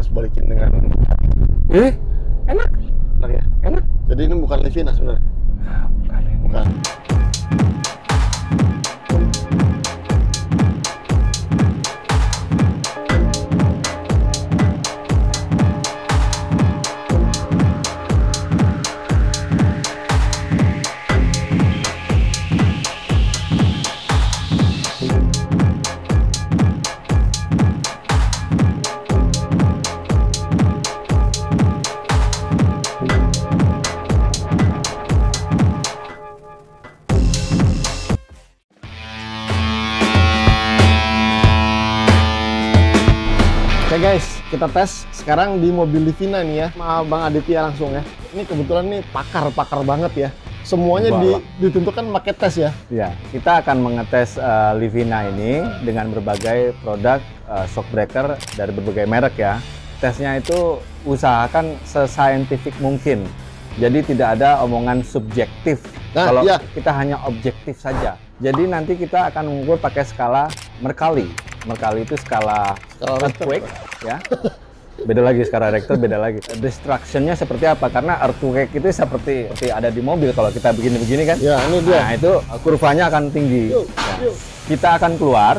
harus balikin dengan enak ya. enak. Jadi ini bukan Livina sebenarnya. Bukan ini. Bukan. Oke guys, kita tes sekarang di mobil Livina nih ya, sama Bang Aditya langsung ya. Ini kebetulan nih pakar banget ya. Semuanya ditentukan pakai tes ya. Ya, kita akan mengetes Livina ini dengan berbagai produk shock breaker dari berbagai merek ya. Tesnya itu usahakan sescientific mungkin. Jadi tidak ada omongan subjektif. Nah, kalau iya. kita hanya objektif saja. Jadi nanti kita akan mengukur pakai skala Mercalli. Mercalli itu skala earthquake ya. Beda lagi skala Richter, beda lagi. Destruction-nya seperti apa? Karena earthquake itu seperti ada di mobil kalau kita begini-begini kan. Ya, ini dia. Nah, itu kurvanya akan tinggi. Ya. Kita akan keluar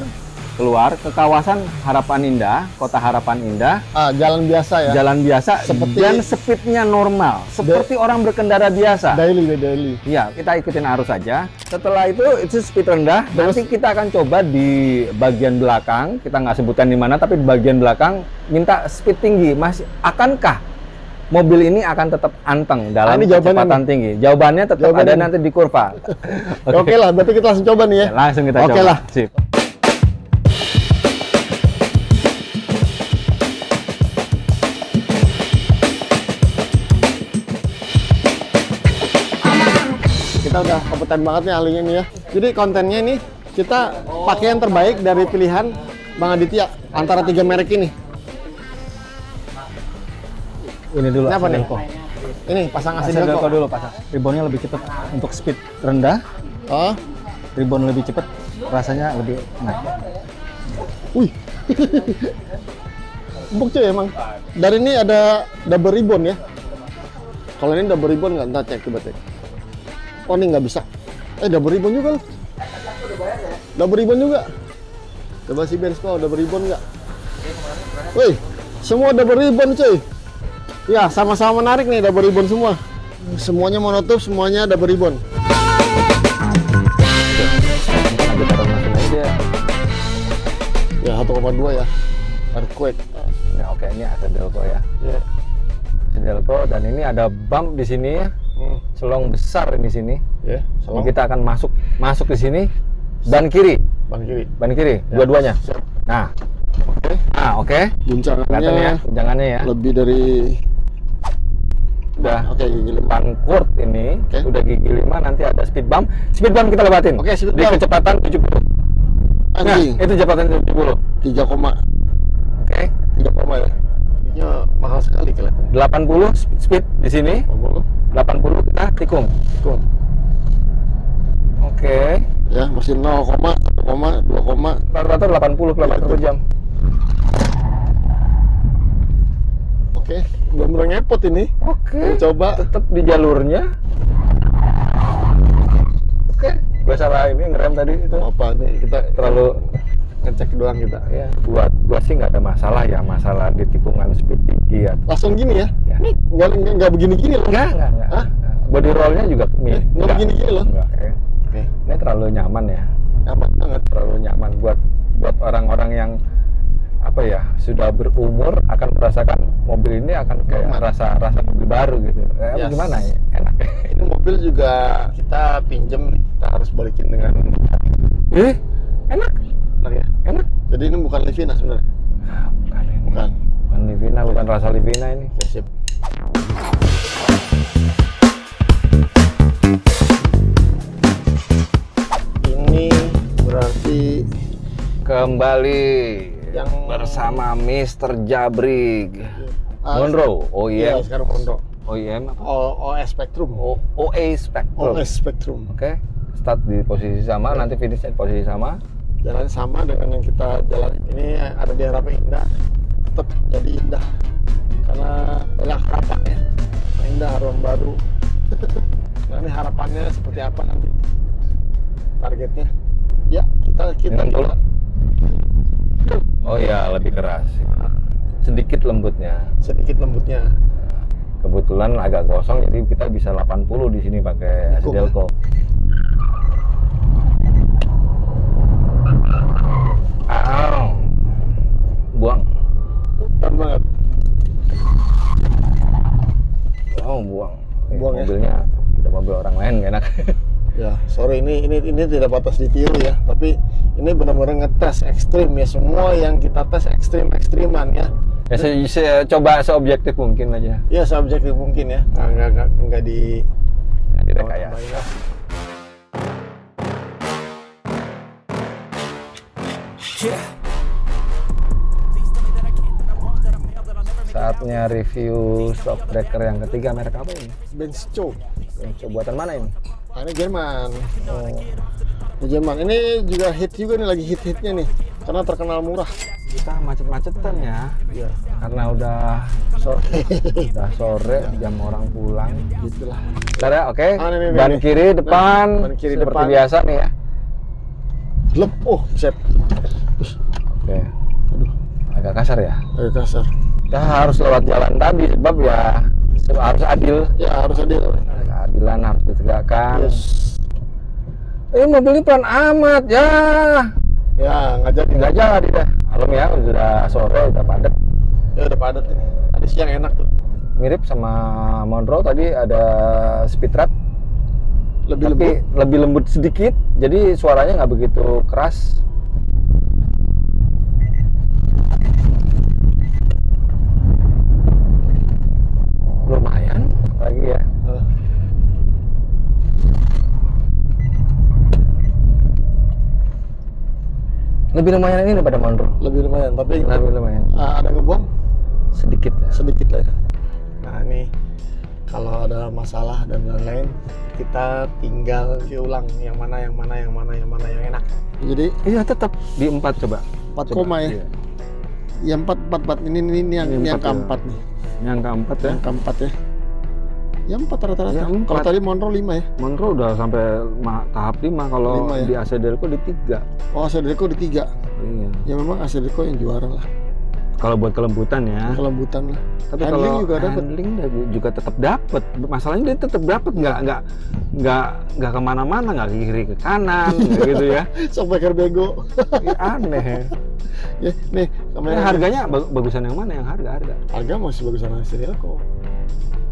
ke kawasan Harapan Indah, Kota Harapan Indah. Jalan biasa ya. Jalan biasa Seperti dan speednya normal, seperti orang berkendara biasa. Daily. Iya, kita ikutin arus saja. Setelah itu speed rendah. Nanti kita akan coba di bagian belakang. Kita nggak sebutkan di mana, tapi di bagian belakang minta speed tinggi. Masih akankah mobil ini akan tetap anteng dalam kecepatan tinggi? Jawabannya tetap ada nanti di kurva. Oke lah, berarti kita langsung coba nih ya. Langsung kita coba. Oke lah. Sip. Kita udah kompeten banget nih ahlinya nih ya. Jadi kontennya ini kita pakai yang terbaik dari pilihan Bang Aditya antara 3 merek ini. Ini dulu. Ini apa nih? Ini pasang Asidelco dulu, pasang. Ribonnya lebih cepat untuk speed rendah. Oh, Ribon lebih cepat, rasanya lebih enak. wih. Empuk cuy emang. Dari ini ada double ribbon ya. Kalau ini double ribbon nggak? Ntar cek, coba cek. Oh, ini nggak bisa. Double ribbon juga loh. Double ribbon juga. Coba si Bensko double ribbon nggak? Wih, semua double ribbon cuy. Ya, sama-sama menarik nih, double ribbon semua. Semuanya monotup, semuanya double ribbon. Ya, 1,2 ya. Earthquake. Ya, oke, ini Asidelco ya. Ya. Asidelco, dan ini ada bump di sini ya. Selong besar di sini. Ya, Jadi kita akan masuk di sini. Ban kiri. ban kiri. Ban kiri, Ya. dua-duanya. Siap. Nah, Oke. oke. Kelihatan ya, Guncangannya guncangannya ya. lebih dari Udah. Oke, gigi 5. Ban Kurt ini udah gigi 5, nanti ada speed bump. Speed bump kita lewatin. Oke, speed di bump. kecepatan 70. Anjing. Nah, itu kecepatan 70. 3, Oke. 3, ya. Ini mahal sekali kelihatan. 80 speed di sini. 80 kita tikung. Tikung. Oke. Ya, masih 0, 1, 2, Rata-rata 80 km per jam. Oke, bener-bener ngepot ini. Oke. Coba. Tetap di jalurnya. Oke. Biasa ini ngerem tadi itu. Apa nih, kita Terlalu ngecek doang kita. ya. Buat gua sih nggak ada masalah ya, masalah di tikungan speed tinggi ya. Langsung gini ya? Ya. Nggak begini-gini loh. Enggak. Hah? Body rollnya juga Nggak begini-gini loh. Enggak. Ya. Oke. Ini terlalu nyaman ya. Nyaman banget. Terlalu nyaman buat orang-orang yang apa ya, sudah berumur akan merasakan mobil ini akan kayak rasa mobil baru gitu. Yes. Gimana ya? Enak. Ini mobil juga kita pinjem nih. Kita harus balikin dengan Enak. enak ya. Enak. Jadi ini bukan Livina sebenarnya. Bukan ini. Bukan. Bukan Livina, bukan rasa Livina ini. Oke, sip. Ini berarti Kembali yang bersama Mr. Jabrig. Monroe, Iya, OEM. sekarang Monroe. OEM apa? OS Spectrum. OA Spectrum. OS Spectrum. Oke. Start di posisi sama, nanti finish di posisi sama. Jalan sama dengan yang kita jalan ini, ada di Harapan Indah. Tetap jadi indah. seperti apa nanti targetnya. Ya, kita 90. Oh ya, lebih keras. Sedikit lembutnya. sedikit lembutnya. Kebetulan agak gosong, jadi kita bisa 80 di sini pakai Cukup, Delco. Buang. Hutan banget. Oh, buang. Buang ya? Mobilnya udah mobil orang lain, gak enak. Ya, sorry ini tidak batas ditiru ya, tapi ini benar-benar ngetes ekstrim ya, semua yang kita tes ekstrim-ekstriman ya. Ya, saya coba seobjektif mungkin aja. Ya, subjektif mungkin ya, nggak di Tidak kayak. Saatnya review shock breaker yang ketiga, merek apa ini? Bencho. Bencho buatan mana ini? Ah, ini Jerman. Oh, ini Jerman. Ini juga hit juga nih, lagi hit-hitnya nih, karena terkenal murah. Kita macet-macetan ya. Iya. Karena udah Sore. udah sore, jam orang pulang. Gitulah. Bentar ya, oke. Ah, nih, Ban nih. kiri depan, Ban kiri seperti depan. biasa nih ya. Lep. Oh, set. Oke. Aduh, Agak kasar ya. agak kasar. Kita harus lewat jalan tadi sebab ya harus adil. Ya, harus adil. Keadilan harus ditegakkan. Yes. Mobil ini pelan amat ya. Ya, nggak jadi. Nggak jadi dah. Malam ya, udah sore, udah padat. Ya, udah padat ini. Tadi siang enak tuh. Mirip sama Monroe tadi ada speed trap, Lebih tapi lembut. lebih lembut sedikit. Jadi suaranya nggak begitu keras. Lumayan lagi ya. Lebih lumayan ini daripada Monroe. Lebih lumayan, tapi Lebih lumayan. ada ngebuang Sedikit ya. sedikit lah ya. Nah, ini kalau ada masalah dan lain-lain, kita tinggal diulang yang mana yang enak. Jadi Iya tetap di 4 coba. 4 Coba, koma ya. iya. Yang 4 ini yang Ini empat keempat nih. Yang keempat ya. Yang keempat ya. Yang 4 rata-rata. Yang empat. Kalau tadi Monroe 5 ya. Monroe udah sampai tahap 5, kalau Lima ya? di AC Delco di 3. Oh, Asedelco di 3. Iya. Ya memang Asedelco yang juara lah. Kalau buat kelembutan ya. Kelembutan lah. Tapi handling kalau juga dapat. handling juga tetap dapat. Masalahnya dia tetap dapat, nggak kemana-mana, nggak ke kiri ke kanan, nggak gitu ya. Shockbreaker bego. Ya, aneh. Ya, nih, Ini harganya bagusan yang mana? Yang harga? masih bagusan Asedelco.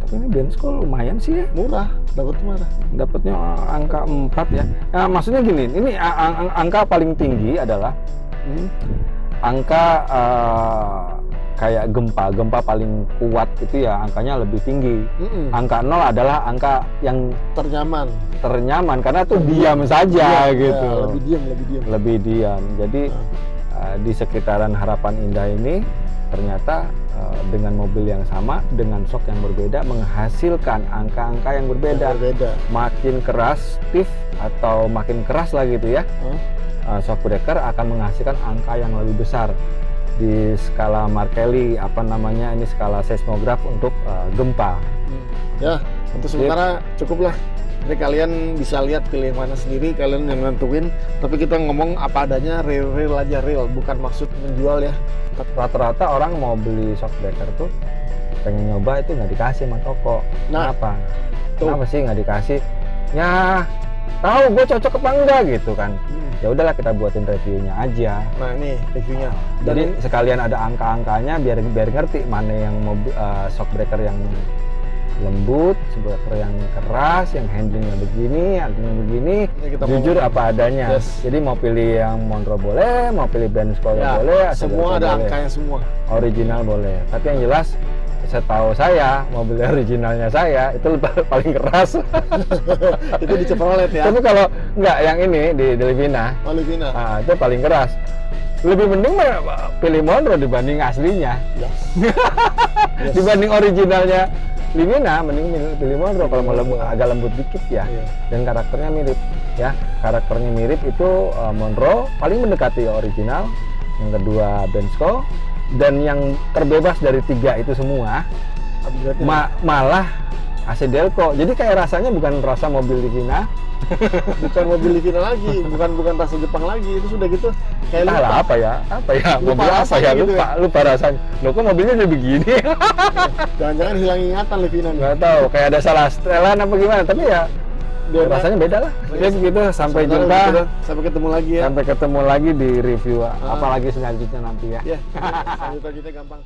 Tapi ini Bensko lumayan sih ya. Murah, dapat murah. Dapatnya angka 4 ya. Nah, maksudnya gini, ini angka paling tinggi adalah angka kayak gempa paling kuat itu ya angkanya lebih tinggi. Angka 0 adalah angka yang ternyaman karena tuh diam saja gitu. Ya, Lebih diam. Jadi di sekitaran Harapan Indah ini ternyata dengan mobil yang sama dengan shock yang berbeda menghasilkan angka-angka yang berbeda. Makin keras stiff atau makin keras lah gitu ya. Shock breaker akan menghasilkan angka yang lebih besar di skala Markelli, ini skala seismograf untuk gempa. Ya, untuk sementara cukup lah. Jadi kalian bisa lihat pilih yang mana sendiri, kalian yang nentuin. Tapi kita ngomong apa adanya, real aja, real, bukan maksud menjual ya. Rata-rata orang mau beli shock breaker tuh pengen nyoba itu nggak dikasih sama toko. Nah, Kenapa? Kenapa sih nggak dikasih? Ya tahu gue cocok apa enggak gitu kan. Ya udahlah kita buatin reviewnya aja. Nah, ini reviewnya. Jadi sekalian ada angka-angkanya biar ngerti mana yang shock breaker yang lembut, shock breaker yang keras, yang handlingnya begini, jujur apa adanya. Yes. Jadi mau pilih yang Monroe boleh, mau pilih Bensko Ya, boleh, semua ada boleh. angkanya semua. Original boleh. Tapi yang jelas setahu saya mobil originalnya saya itu paling keras. Itu di Chevrolet ya. Tapi kalau nggak yang ini di Livina, Livina. itu paling keras. Lebih mending pilih Monroe dibanding aslinya. Yes. Dibanding originalnya Livina, mending pilih Monroe kalau mau agak lembut dikit ya. Iya. Dan karakternya mirip ya. Karakternya mirip itu Monroe paling mendekati original. Yang kedua Bensko. Dan yang terbebas dari 3 itu semua malah AC Delco. Jadi kayak rasanya bukan rasa mobil Livina. Bukan mobil Livina lagi, bukan rasa Jepang lagi. Itu sudah gitu kayak Entahlah apa ya? Lupa Mobil apa rasanya ya? gitu Lupa rasanya. Loh kok mobilnya jadi begini? Jangan-jangan hilang ingatan Livina nih. Nggak tahu, kayak ada salah setelan apa gimana. Tapi ya rasanya beda lah. Oke begitu, sampai Sementara jumpa. begitu, sampai ketemu lagi ya. Sampai ketemu lagi di review apalagi selanjutnya nanti ya. Ya, selanjutnya gampang.